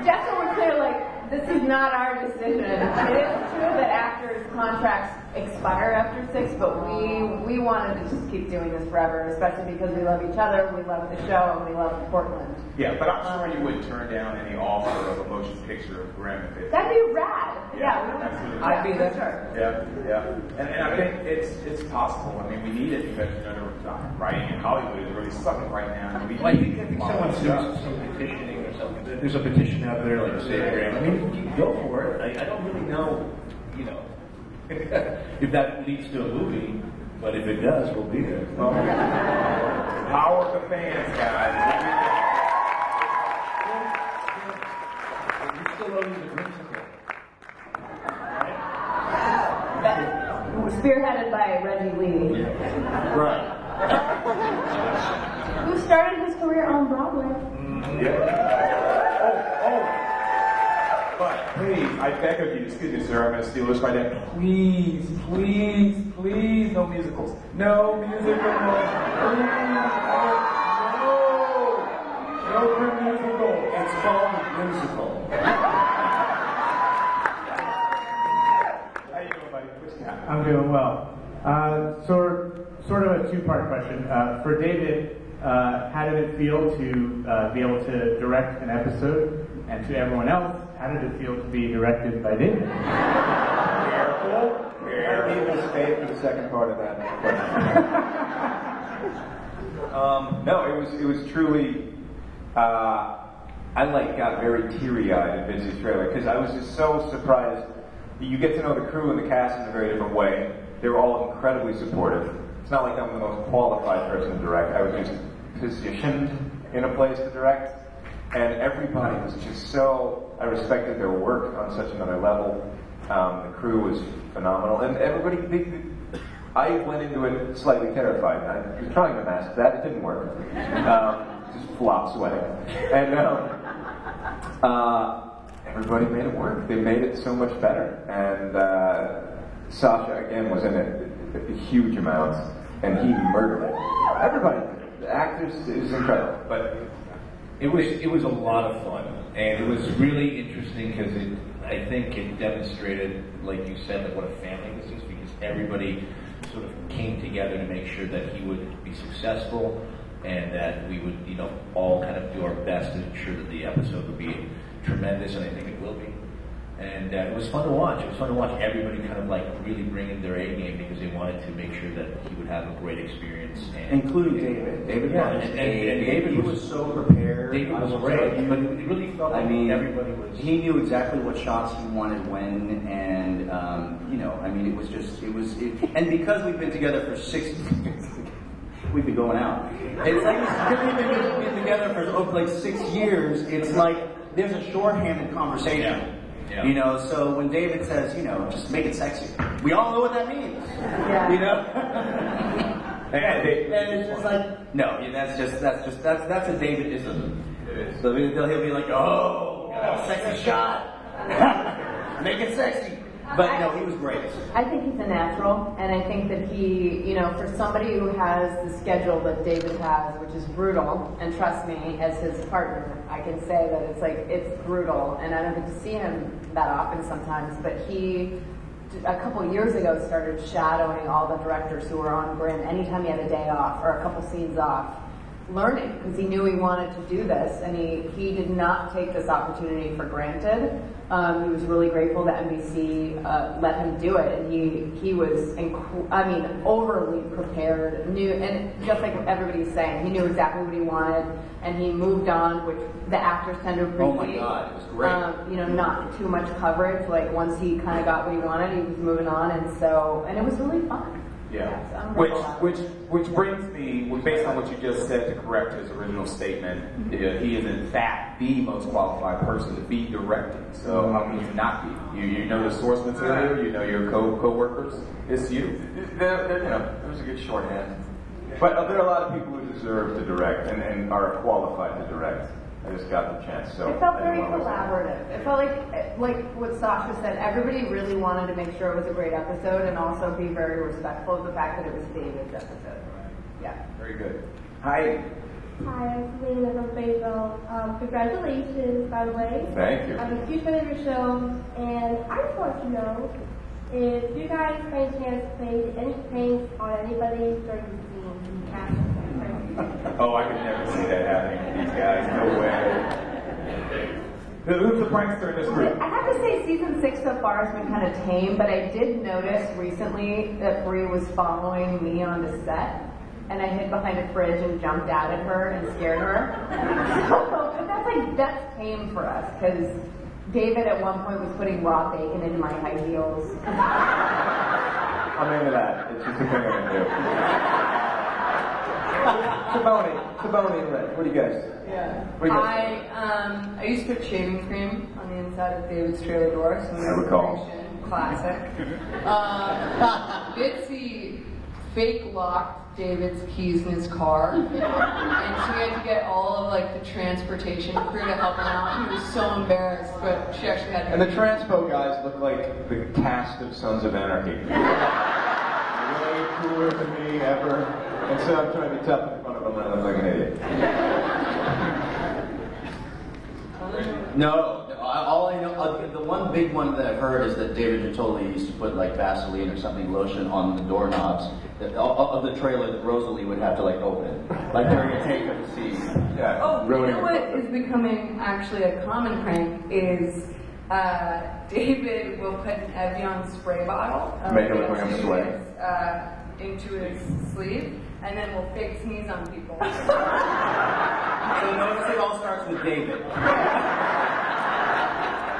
just so we're clear, like, this is not our decision. It is true that actors' contracts expire after 6, but we wanted to just keep doing this forever, especially because we love each other, we love the show, and we love Portland. Yeah, but I'm sure you wouldn't turn down any offer of a motion picture of Grimm if it... That'd be rad. Yeah, we would. Absolutely. I'd be there. Sure. Yeah. And I think it's possible. I mean, we need it because, writing in Hollywood is really sucking right now. I think someone's doing some petitioning or something. There's a petition out there, like Save Grimm. I mean, you can go for it. I don't really know, if that leads to a movie, but if it does, we'll be there. Power of the fans, guys. You're still only the principal. Spearheaded by Reggie Lee. Right. Who started his career on Broadway. But please, I beg of you, excuse me, sir, I'm going to steal this right now. Please, no musicals. No musicals. No Grimm musical. It's called a musical. How you doing, buddy? What you got? I'm doing well. Sort of a two-part question. For David, how did it feel to be able to direct an episode? And to everyone else, how did it feel to be directed by David? Careful. I need to stay for the second part of that question. No, it was truly. I got very teary-eyed in Vince's trailer because I was just so surprised. You get to know the crew and the cast in a very different way. They were all incredibly supportive. It's not like I'm the most qualified person to direct. I was just positioned in a place to direct. And everybody was just so, I respected their work on such another level. The crew was phenomenal. And everybody, I went into it slightly terrified. I was trying to mask that. It didn't work. Just flop sweating. And everybody made it work. They made it so much better. And Sasha, again, was in it a huge amount. And he murdered it. Everybody, the actors, it was incredible. But It was a lot of fun, and it was really interesting because I think it demonstrated, like you said, what a family this is, because everybody sort of came together to make sure that he would be successful, and that we would, all kind of do our best to ensure that the episode would be tremendous, and I think it will be. And it was fun to watch. It was fun to watch everybody kind of really bring in their A game because they wanted to make sure that he would have a great experience. Including David. David and David was so prepared. David was great, but it really felt like everybody was. He knew exactly what shots he wanted when, and and because we've been together for 6 years, we've been going out. It's like because we've been together for 6 years. It's like there's a shorthanded conversation. Yeah. So when David says, just make it sexy, we all know what that means. Yeah. And it's just like, no, that's a Davidism. It is. So he'll be like, oh, sexy shot, make it sexy. But no, he was great. I think he's a natural, and I think that he, for somebody who has the schedule that David has, which is brutal, and trust me, as his partner, I can say that it's brutal, and I don't get to see him that often sometimes, but he, a couple of years ago, started shadowing all the directors who were on Grimm anytime he had a day off, or a couple scenes off, learning, because he knew he wanted to do this, and he did not take this opportunity for granted. He was really grateful that NBC let him do it, and he was, overly prepared, knew, and just like everybody's saying, he knew exactly what he wanted, and he moved on, which the actors tend to appreciate. Oh my God, it was great. Not too much coverage. Like once he kind of got what he wanted, he was moving on, and it was really fun. Yeah. So I'm which brings me, based on what you just said, to correct his original statement. He is in fact the most qualified person to be directing. So how can you not be? You know the source material. You know your co-workers. It's you. There's a good shorthand. But there are a lot of people who deserve to direct and are qualified to direct. I just got the chance. So it felt very collaborative. It felt like what Sasha said. Everybody really wanted to make sure it was a great episode, and also be very respectful of the fact that it was David's episode. Yeah. Very good. Hi. Hi, I'm Selena from Fayetteville. Congratulations, by the way. Thank you. I'm a huge fan of your show, and I just want to know if you guys, by any chance, played any pranks on anybody during the scenes in the cast. Oh, I could never see that happening with these guys. No way. Who's the prankster in this group? I have to say season 6 so far has been kind of tame, but I did notice recently that Brie was following me on the set, and I hid behind a fridge and jumped out at her and scared her. But that's tame for us, because David at one point was putting raw bacon into my high heels. I'm into that. It's just a thing I'm gonna do. Taboni and Red. What do you guys? Yeah. What do you guys I used to put shaving cream on the inside of David's trailer door. So I recall. Classic. Bitsy fake locked David's keys in his car, and she had to get all of like the transportation crew to help him out. He was so embarrassed, but she actually had to. And the transpo guys look like the cast of Sons of Anarchy. Way cooler than me ever. And so I'm trying to be tough in front of them and I look like an idiot. No, all I know, the one big one that I've heard is that David Gittoli used to put like Vaseline or something, lotion on the doorknobs of the trailer that Rosalie would have to like open, like during a take of the scene. Yeah. Oh, you ruining know what is becoming actually a common prank is David will put an Evian spray bottle Make it look like I'm sweating. into his sleeve, and then we'll fake sneeze on people. So notice it all starts with David.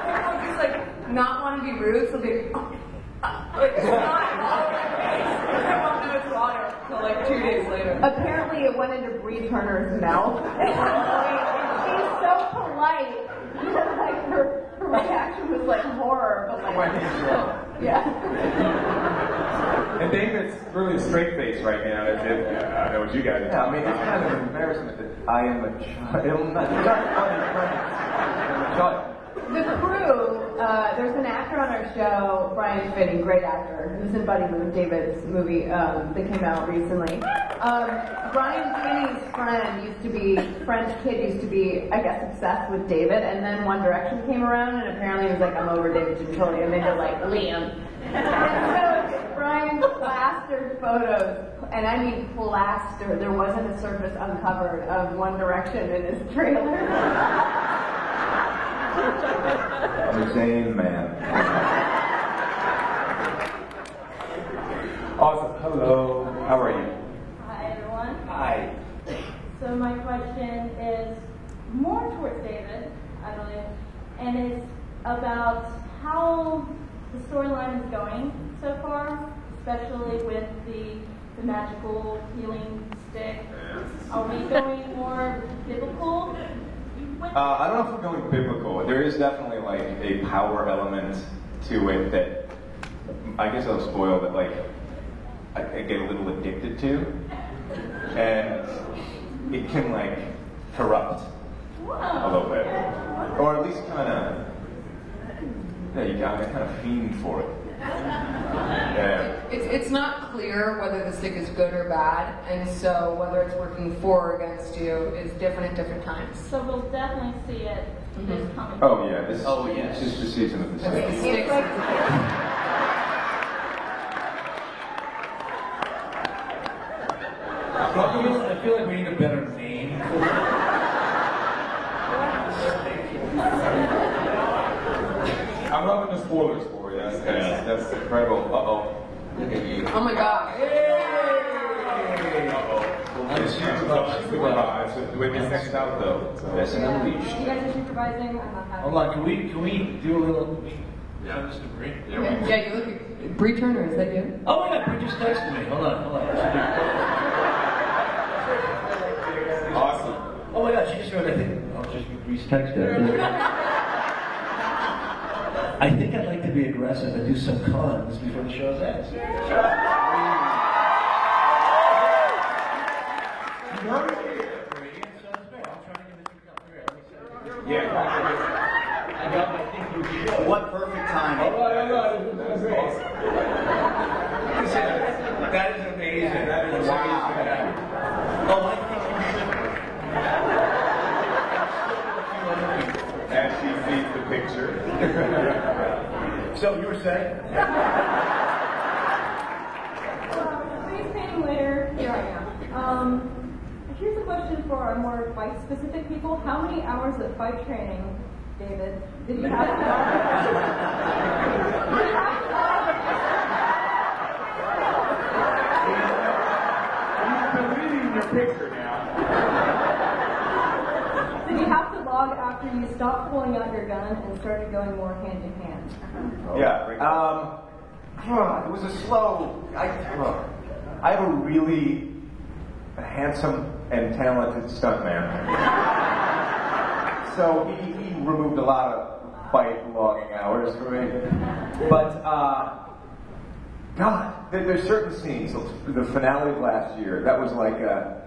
People just like not want to be rude, so they like it's not all over their face. They won't know it's water until like 2 days later. Apparently, it went into Brie Turner's mouth. And she's so polite. Like her reaction was like horror, but like yeah. And David's really straight face right now. As if, I know what you guys are Yeah, I mean, talking it's kind of an embarrassment that I am a child. I'm not funny, I'm a child. The crew, there's an actor on our show, Brian Finney, great actor, who's in Buddy Moon, David's movie that came out recently. Brian Finney's French kid used to be, I guess, obsessed with David, and then One Direction came around, and apparently he was like, I'm over David Gittoli, and they were like, Liam. And so Brian plastered photos, and I mean plastered, there wasn't a surface uncovered of One Direction in his trailer. I'm a sane man. Awesome. Hello. How are you? Hi, everyone. Hi. So my question is more towards David, I believe, and it's about how the storyline is going so far, especially with the magical healing stick. Are we going more biblical? I don't know if we're going biblical. There is definitely like a power element to it that I guess I'll spoil that like I get a little addicted to, and it can like corrupt a little bit, or at least kind of you got to kind of fiend for it. Yeah. It's not clear whether the stick is good or bad, and so whether it's working for or against you is different at different times. So we'll definitely see it this coming. Oh yeah, this Oh, yes. is just the season of the The season. stick's like, I feel like we need a better name. I'm loving the spoilers for you. That's incredible. Uh-oh. Look at you. oh my god. So witness next out though. So that's an unleashed. You guys are supervising. I'm not happy. Hold on, can we do a little? Yeah, just agree. Yeah, you look at Brie Turner, is that you? Oh my God, Brie just texted me. Hold on. Awesome. Oh my God, she just wrote. I think I'll just Brie's texted. I think I'd like to be aggressive and do some cons before the show ends. Yeah. I got my thing to show. What perfect timing. That's awesome. That is amazing. That is Wow. amazing. Oh, I think So you were saying? Face painting later, here I am. Here's a question for our more fight-specific people. How many hours of fight training, David, did you have to You've been reading your picture now. Did you have to log after you stopped pulling out your gun and started going more hand to hand? Yeah. It was a slow. I have a really handsome and talented stuntman. So he removed a lot of fight logging hours for me. But God, there's certain scenes. The finale of last year, that was like a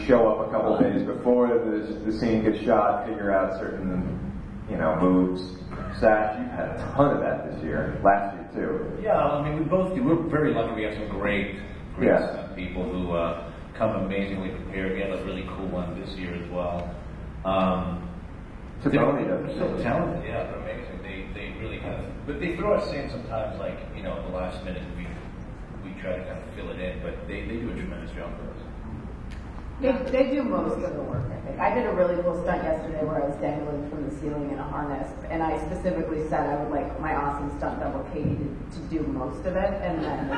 show up a couple days before the scene gets shot, figure out certain moves. Sash, you've had a ton of that this year, last year too. Yeah, I mean, we both do. We're very lucky. We have some great stunt people who come amazingly prepared. We had a really cool one this year as well. Taboni does. They're so talented. Yeah, they're amazing. They really kind of, but they throw us in sometimes, like at the last minute. We try to kind of fill it in, but they do a tremendous job for us. They do most of the work, I think. I did a really cool stunt yesterday where I was dangling from the ceiling in a harness, and I specifically said I would like my awesome stunt double Katie to do most of it, and then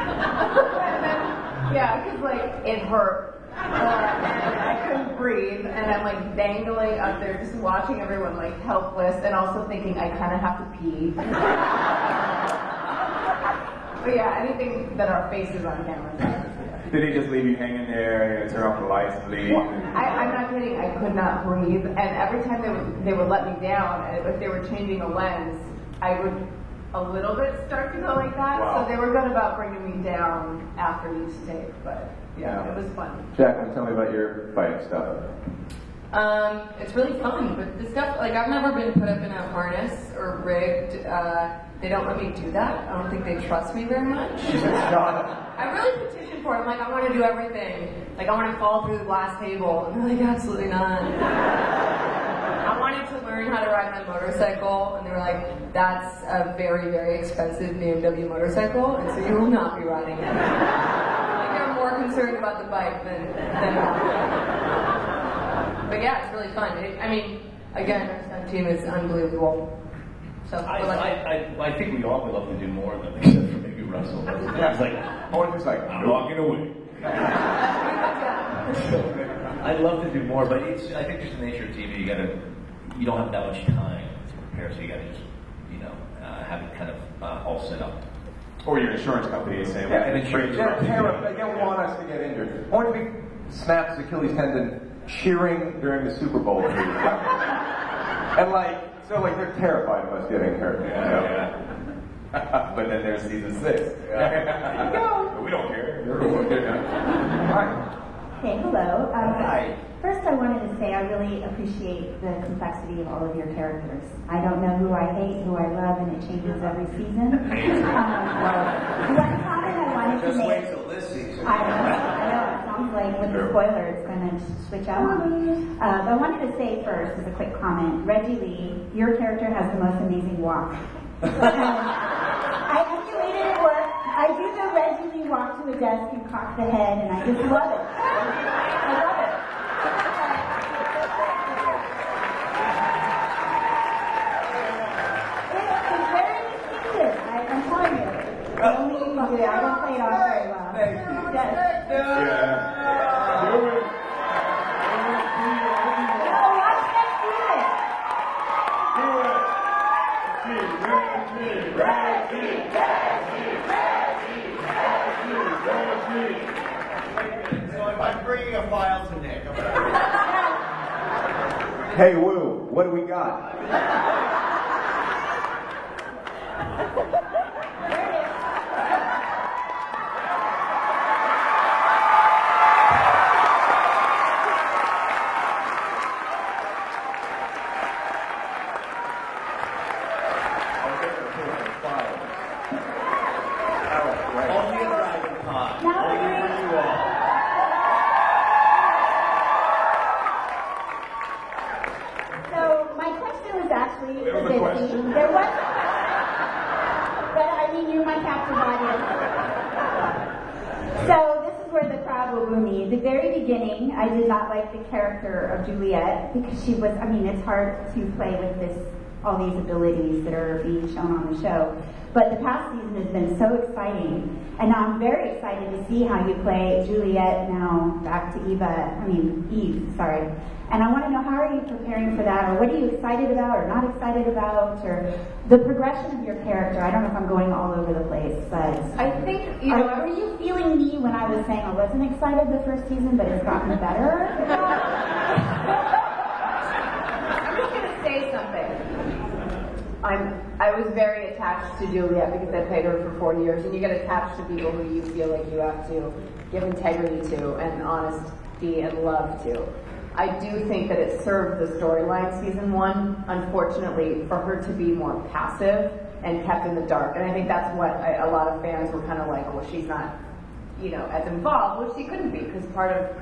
yeah, because like it hurt, and I couldn't breathe, and I'm like dangling up there, just watching everyone like helpless, and also thinking I kind of have to pee. But yeah, anything that our face is on camera. Did he just leave you hanging there, turn off the lights and leave? Well, I'm not kidding. I could not breathe, and every time they would let me down, and if they were changing a lens, I would a little bit start to go like that. Wow. So they were good about bringing me down after each take, but yeah, it was fun. Jacqueline, tell me about your fighting stuff. It's really fun, but the stuff, like I've never been put up in a harness or rigged. They don't let me do that. I don't think they trust me very much. I really petitioned for it. I'm like, I want to do everything. Like, I want to fall through the glass table. And they're like, absolutely not. I wanted to learn how to ride my motorcycle, and they were like, that's a very, very expensive BMW motorcycle, and so you will not be riding it. Like, they're more concerned about the bike than But yeah, it's really fun. I mean, again, our stunt team is unbelievable. So I think we all would love to do more of them, except for maybe Russell. Yeah. It's like, Just like, I'm walking away. I'd love to do more, but I think just the nature of TV, you don't have that much time to prepare, so you gotta just, have it kind of all set up. Or your insurance company is saying, and insurance. They don't want us to get injured. I want to be snaps Achilles tendon cheering during the Super Bowl. And they're terrified of us getting hurt. But then there's season 6. No. We don't care. Hi. Hey, hello. Hi. First, I wanted to say I really appreciate the complexity of all of your characters. I don't know who I hate, who I love, and it changes every season. One comment I wanted to make. Just wait till this season. I know. It sounds like with the spoiler, it's going to switch out on me. But I wanted to say first, as a quick comment, Reggie Lee, your character has the most amazing walk. I emulated it at work. I do the Reggie Lee walk to a desk and cock the head, and I just love it. I love it. It's very distinctive. I'm telling you. The only thing you do, I don't play it off very well. Thank you. Yes. Yeah. No, watch next season. So if I'm bringing a file to Nick, I'm gonna... Hey, Woo, what do we got? Only a dragon pod. Now Only we're- for you all. So my question was actually There was a question. There was a question. but I mean, you're my captive audience. So this is where the crowd will boo me. The very beginning, I did not like the character of Juliet because she was, I mean, it's hard to play with all these abilities that are being shown on the show. But the past season has been so exciting. And now I'm very excited to see how you play Juliet now back to Eve, sorry. And I want to know, how are you preparing for that? Or what are you excited about or not excited about? Or the progression of your character. I don't know if I'm going all over the place, but I think, were you feeling me when I was saying I wasn't excited the first season, but it's gotten better? I'm just going to say something. I was very attached to Juliet because I played her for 4 years, and you get attached to people who you feel like you have to give integrity to and honesty and love to. I do think that it served the storyline season 1, unfortunately, for her to be more passive and kept in the dark. And I think that's what a lot of fans were kind of like, well, she's not, as involved. Well, she couldn't be, because part of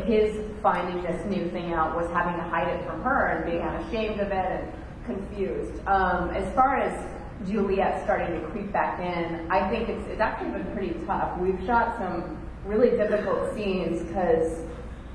his finding this new thing out was having to hide it from her and being ashamed of it and confused. As far as Juliet starting to creep back in, I think it's actually been pretty tough. We've shot some really difficult scenes because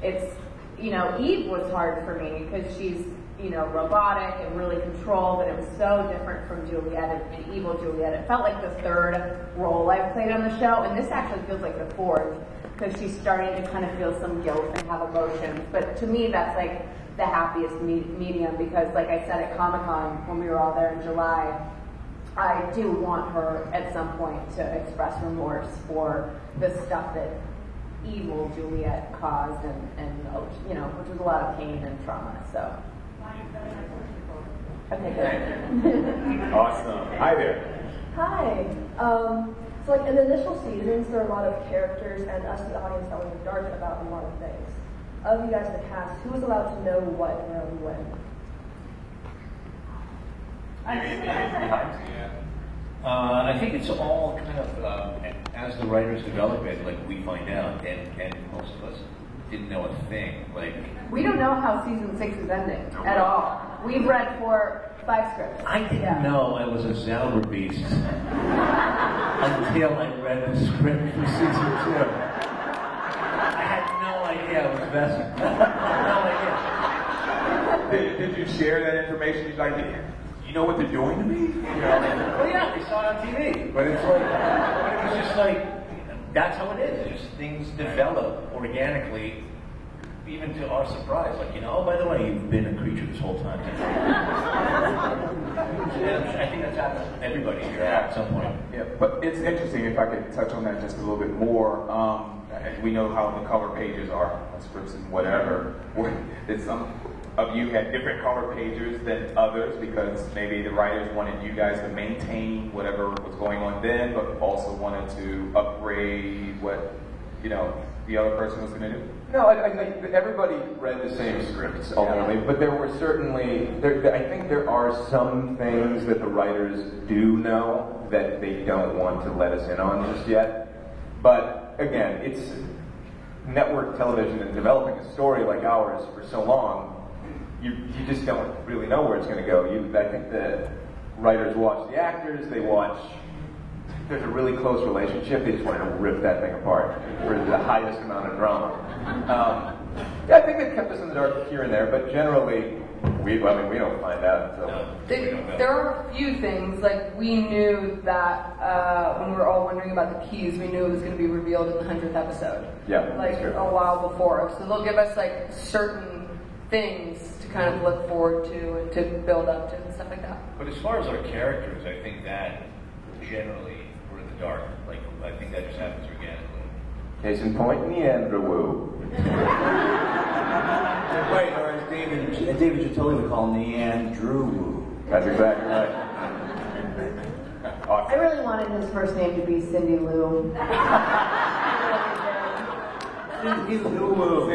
it's, Eve was hard for me because she's, robotic and really controlled, and it was so different from Juliet and evil Juliet. It felt like the third role I've played on the show, and this actually feels like the fourth because she's starting to kind of feel some guilt and have emotions. But to me, that's like the happiest medium because, like I said at Comic-Con when we were all there in July, I do want her at some point to express remorse for the stuff that evil Juliet caused and which was a lot of pain and trauma. So, okay, good. Awesome. Hi there. Hi. So like in the initial seasons, there are a lot of characters and us, the audience, that were in the dark about a lot of things. Of you guys in the cast, who was allowed to know what and when? I think it's all kind of as the writers develop it, like we find out, and most of us didn't know a thing. Like we don't know how season 6 is ending at all. We've read 5 scripts. I didn't know I was a Zauber beast until I read the script for season 2. I had no idea I was Vesper. No idea. Did you share that information? You're like, you know what they're doing to me? Well, yeah, they saw it on TV, but it was just like, that's how it is. Just things develop organically, even to our surprise. Like, oh, by the way, you've been a creature this whole time. I think that's happened to everybody here at some point. Yeah, but it's interesting, if I could touch on that just a little bit more. We know how the cover pages are, scripts and whatever. Some of you had different cover pages than others because maybe the writers wanted you guys to maintain whatever was going on then, but also wanted to upgrade what, the other person was going to do. No, I think everybody read the same scripts ultimately, but there were certainly, I think there are some things that the writers do know that they don't want to let us in on just yet. But again, it's network television, and developing a story like ours for so long, you just don't really know where it's going to go. I think the writers watch the actors, there's a really close relationship, they just want to rip that thing apart for the highest amount of drama. I think they've kept us in the dark here and there, but generally, we don't find out until... There are a few things, like we knew that when we were all wondering about the keys, we knew it was going to be revealed in the 100th episode. Yeah, like a while before. So they'll give us like certain things to kind of look forward to and to build up to and stuff like that. But as far as our characters, I think that generally we're in the dark. Like, I think that just happens organically. Case in point, Neanderwoo. Right, or as David Gittoli would call Neandrew. That's exactly right. Awesome. I really wanted his first name to be Cindy Lou. Cindy Lou.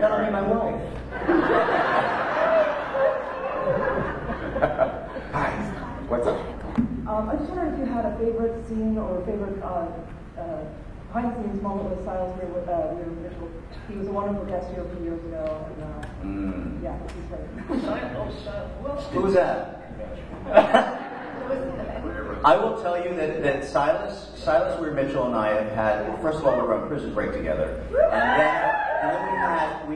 That'll be my wife. Hi. What's up? I just wondered if you had a favorite scene or a favorite behind the scenes moment with Silas Mitchell. He was a wonderful guest here a few years ago, and yeah, he's great. Who was that? It was I will tell you that Silas Weir Mitchell and I have had, well, first of all, we were on Prison Break together. And then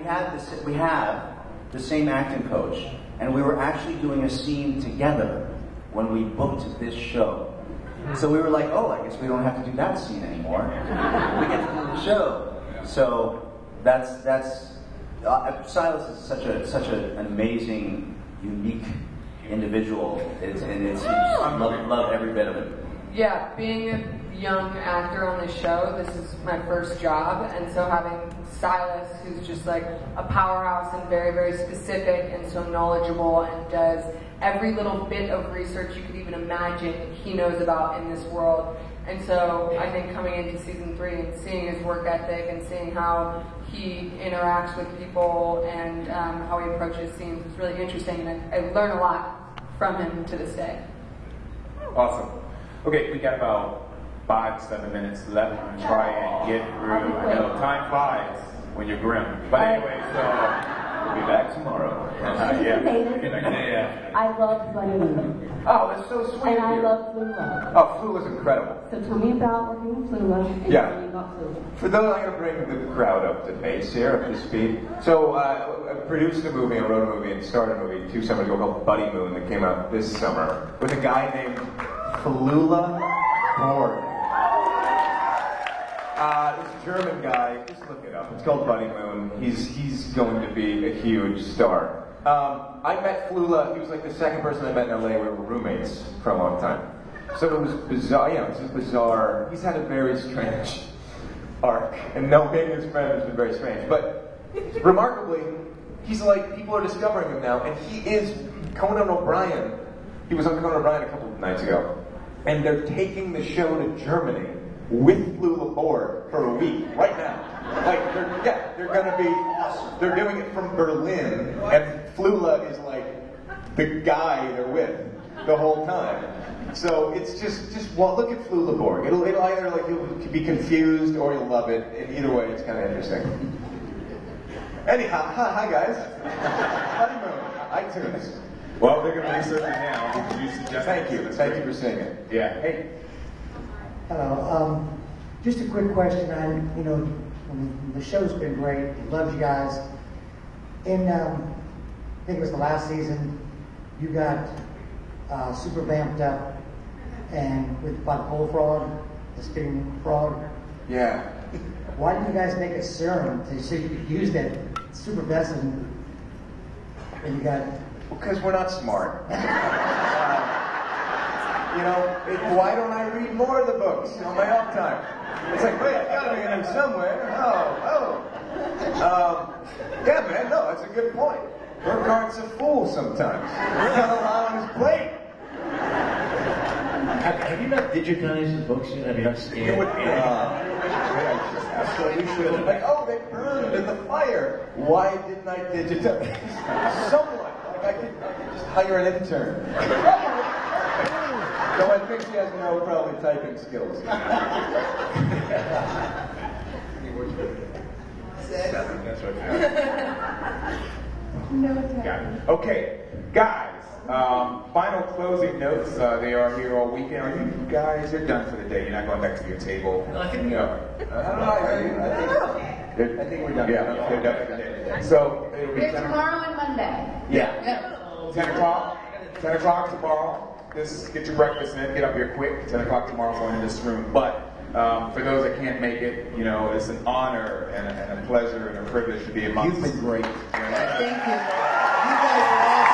we have the same acting coach. And we were actually doing a scene together when we booked this show. So we were like, oh, I guess we don't have to do that scene anymore. We get to do the show. So that's Silas is such an amazing, unique individual. I love every bit of it. Yeah, being a young actor on the show, this is my first job, and so having Silas, who's just like a powerhouse and very, very specific and so knowledgeable and does every little bit of research you could even imagine he knows about in this world. And so I think coming into season 3 and seeing his work ethic and seeing how he interacts with people and how he approaches scenes is really interesting, and I learn a lot from him to this day. Awesome. Okay, we got about 5 to 7 minutes left. I'm going to try and get through. I know time flies when you're grim. But anyway, so we'll be back tomorrow. Yeah. I love Bunny Moon. Oh, that's so sweet. And I love Flula. Oh, Flula's incredible. So tell me about working with Flula and tell me about Flula. For those, I'm going to bring the crowd up to pace here, up to speed. So I produced a movie, I wrote a movie, and started a movie 2 summers ago called Buddy Moon that came out this summer with a guy named Flula Borg. This German guy, just look it up. It's called Buddy Moon. He's going to be a huge star. I met Flula. He was like the second person I met in LA. We were roommates for a long time. So it was bizarre. Yeah, it was just bizarre. He's had a very strange arc, and knowing his friend has been very strange. But remarkably, he's like, people are discovering him now, and he is Conan O'Brien. He was on Conan O'Brien a couple of nights ago, and they're taking the show to Germany with Flula Borg for a week right now. Like they're doing it from Berlin, and Flula is like the guy they're with the whole time. So it's just look at Flula Borg. It'll either like you'll be confused or you'll love it. And either way, it's kind of interesting. Anyhow, hi guys. Honeymoon, iTunes. Well, they're going to research it now. You suggest Thank you for saying it. Yeah. Hey. Hello. Just a quick question. The show's been great. Love you guys. In I think it was the last season, you got super vamped up and with by the bullfrog, the spitting frog. Yeah. Why didn't you guys make a serum so you could use that super vessel and you got? Because we're not smart. Why don't I read more of the books on my off time? It's like, wait, I gotta be in them somewhere. Yeah, man, no, that's a good point. Burkhart's a fool sometimes. He's got a lot on his plate. Have you not digitized the books yet? Have you not scanned? It would be absolutely should. Like, oh, they burned in the fire. Why didn't I digitize? Someone. Like, I could just hire an intern. So I think she has no probably typing skills. That's right. No. Okay, guys. Final closing notes. They are here all weekend. Are you guys? You're done for the day. You're not going back to your table. No, I think we are. I think we're done. Yeah, they're done for the day. So it'll be Tomorrow and Monday. Yeah. 10 o'clock. 10 o'clock tomorrow. Just get your breakfast in. Get up here quick. 10 o'clock tomorrow. Going in this room. But for those that can't make it, it's an honor and a pleasure and a privilege to be amongst. You've been great. Thank you. You guys are awesome.